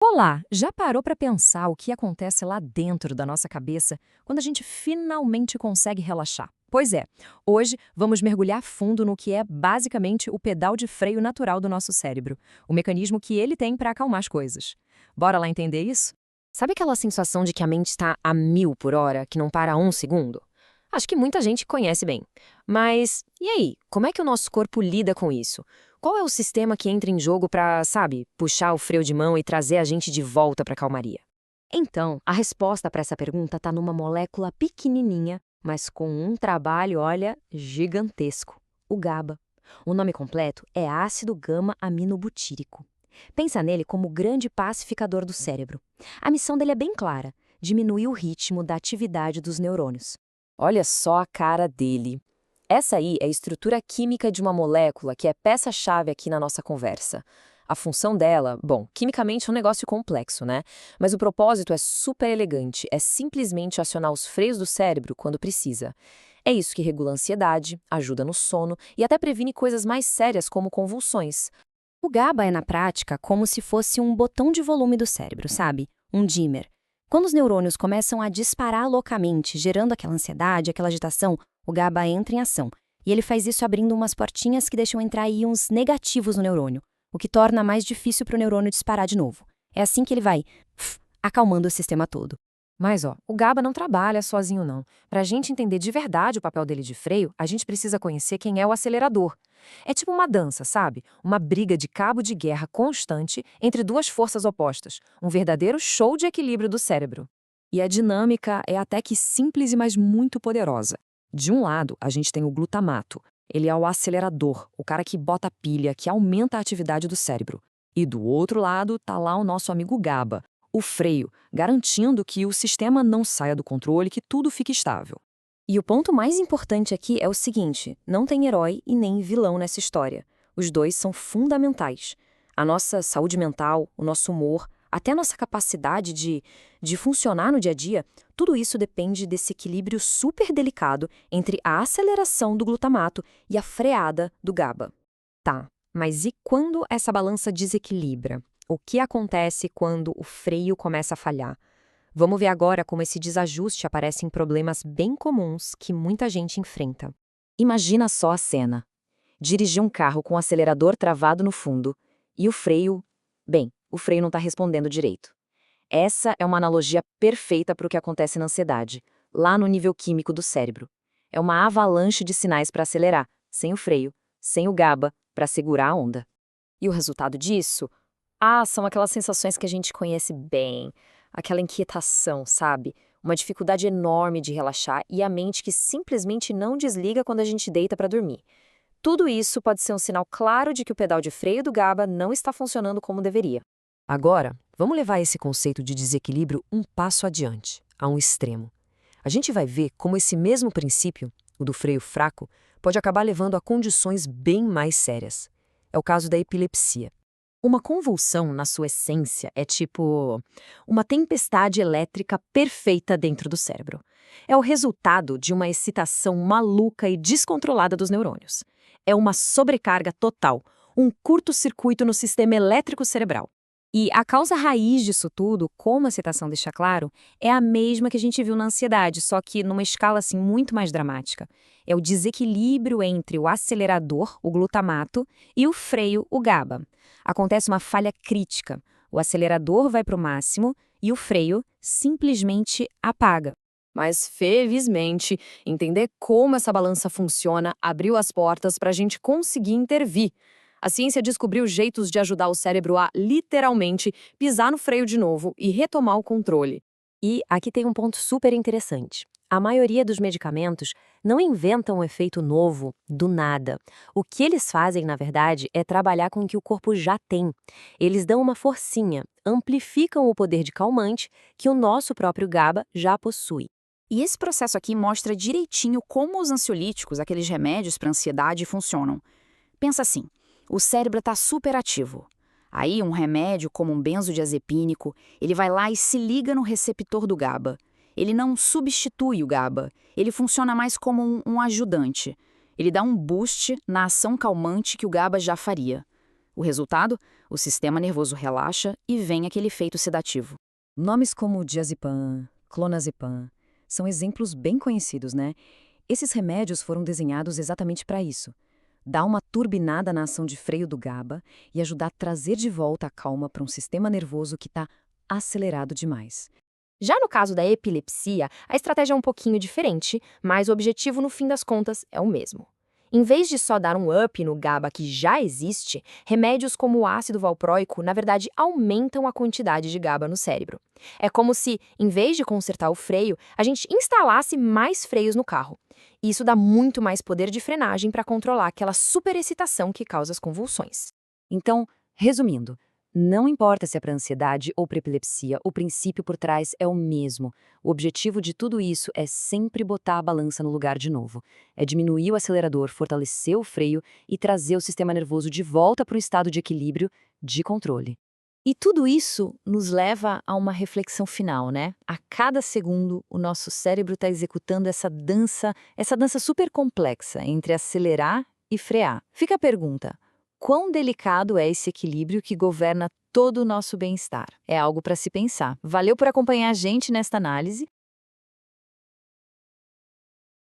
Olá, já parou para pensar o que acontece lá dentro da nossa cabeça quando a gente finalmente consegue relaxar? Pois é, hoje vamos mergulhar fundo no que é basicamente o pedal de freio natural do nosso cérebro, o mecanismo que ele tem para acalmar as coisas. Bora lá entender isso? Sabe aquela sensação de que a mente está a 1000 por hora, que não para um segundo? Acho que muita gente conhece bem. Mas e aí, como é que o nosso corpo lida com isso? Qual é o sistema que entra em jogo para, sabe, puxar o freio de mão e trazer a gente de volta para a calmaria? Então, a resposta para essa pergunta está numa molécula pequenininha, mas com um trabalho, olha, gigantesco: o GABA. O nome completo é ácido gama-aminobutírico. Pensa nele como o grande pacificador do cérebro. A missão dele é bem clara: diminuir o ritmo da atividade dos neurônios. Olha só a cara dele. Essa aí é a estrutura química de uma molécula que é peça-chave aqui na nossa conversa. A função dela, bom, quimicamente é um negócio complexo, né? Mas o propósito é super elegante, é simplesmente acionar os freios do cérebro quando precisa. É isso que regula a ansiedade, ajuda no sono e até previne coisas mais sérias como convulsões. O GABA é, na prática, como se fosse um botão de volume do cérebro, sabe? Um dimmer. Quando os neurônios começam a disparar loucamente, gerando aquela ansiedade, aquela agitação, o GABA entra em ação. E ele faz isso abrindo umas portinhas que deixam entrar íons negativos no neurônio, o que torna mais difícil para o neurônio disparar de novo. É assim que ele vai acalmando o sistema todo. Mas, ó, o GABA não trabalha sozinho, não. Para a gente entender de verdade o papel dele de freio, a gente precisa conhecer quem é o acelerador. É tipo uma dança, sabe? Uma briga de cabo de guerra constante entre duas forças opostas. Um verdadeiro show de equilíbrio do cérebro. E a dinâmica é até que simples e mas muito poderosa. De um lado, a gente tem o glutamato. Ele é o acelerador, o cara que bota a pilha, que aumenta a atividade do cérebro. E do outro lado, tá lá o nosso amigo GABA, o freio, garantindo que o sistema não saia do controle, que tudo fique estável. E o ponto mais importante aqui é o seguinte: não tem herói e nem vilão nessa história. Os dois são fundamentais. A nossa saúde mental, o nosso humor, até a nossa capacidade de funcionar no dia a dia, tudo isso depende desse equilíbrio super delicado entre a aceleração do glutamato e a freada do GABA. Tá, mas e quando essa balança desequilibra? O que acontece quando o freio começa a falhar? Vamos ver agora como esse desajuste aparece em problemas bem comuns que muita gente enfrenta. Imagina só a cena. Dirigir um carro com o acelerador travado no fundo e o freio... Bem, o freio não está respondendo direito. Essa é uma analogia perfeita para o que acontece na ansiedade, lá no nível químico do cérebro. É uma avalanche de sinais para acelerar, sem o freio, sem o GABA, para segurar a onda. E o resultado disso? São aquelas sensações que a gente conhece bem, aquela inquietação, sabe? Uma dificuldade enorme de relaxar e a mente que simplesmente não desliga quando a gente deita para dormir. Tudo isso pode ser um sinal claro de que o pedal de freio do GABA não está funcionando como deveria. Agora, vamos levar esse conceito de desequilíbrio um passo adiante, a um extremo. A gente vai ver como esse mesmo princípio, o do freio fraco, pode acabar levando a condições bem mais sérias. É o caso da epilepsia. Uma convulsão, na sua essência, é tipo uma tempestade elétrica perfeita dentro do cérebro. É o resultado de uma excitação maluca e descontrolada dos neurônios. É uma sobrecarga total, um curto-circuito no sistema elétrico cerebral. E a causa raiz disso tudo, como a citação deixa claro, é a mesma que a gente viu na ansiedade, só que numa escala assim muito mais dramática. É o desequilíbrio entre o acelerador, o glutamato, e o freio, o GABA. Acontece uma falha crítica. O acelerador vai para o máximo e o freio simplesmente apaga. Mas, felizmente, entender como essa balança funciona abriu as portas para a gente conseguir intervir. A ciência descobriu jeitos de ajudar o cérebro a, literalmente, pisar no freio de novo e retomar o controle. E aqui tem um ponto super interessante. A maioria dos medicamentos não inventam um efeito novo do nada. O que eles fazem, na verdade, é trabalhar com o que o corpo já tem. Eles dão uma forcinha, amplificam o poder de calmante que o nosso próprio GABA já possui. E esse processo aqui mostra direitinho como os ansiolíticos, aqueles remédios para ansiedade, funcionam. Pensa assim, o cérebro está super ativo. Aí um remédio, como um benzodiazepínico, ele vai lá e se liga no receptor do GABA. Ele não substitui o GABA, ele funciona mais como um ajudante. Ele dá um boost na ação calmante que o GABA já faria. O resultado? O sistema nervoso relaxa e vem aquele efeito sedativo. Nomes como diazepam, clonazepam, são exemplos bem conhecidos, né? Esses remédios foram desenhados exatamente para isso. Dar uma turbinada na ação de freio do GABA e ajudar a trazer de volta a calma para um sistema nervoso que está acelerado demais. Já no caso da epilepsia, a estratégia é um pouquinho diferente, mas o objetivo, no fim das contas, é o mesmo. Em vez de só dar um up no GABA que já existe, remédios como o ácido valproico, na verdade, aumentam a quantidade de GABA no cérebro. É como se, em vez de consertar o freio, a gente instalasse mais freios no carro. Isso dá muito mais poder de frenagem para controlar aquela superexcitação que causa as convulsões. Então, resumindo, não importa se é para ansiedade ou para epilepsia, o princípio por trás é o mesmo. O objetivo de tudo isso é sempre botar a balança no lugar de novo. É diminuir o acelerador, fortalecer o freio e trazer o sistema nervoso de volta para um estado de equilíbrio, de controle. E tudo isso nos leva a uma reflexão final, né? A cada segundo, o nosso cérebro está executando essa dança super complexa entre acelerar e frear. Fica a pergunta: quão delicado é esse equilíbrio que governa todo o nosso bem-estar? É algo para se pensar. Valeu por acompanhar a gente nesta análise.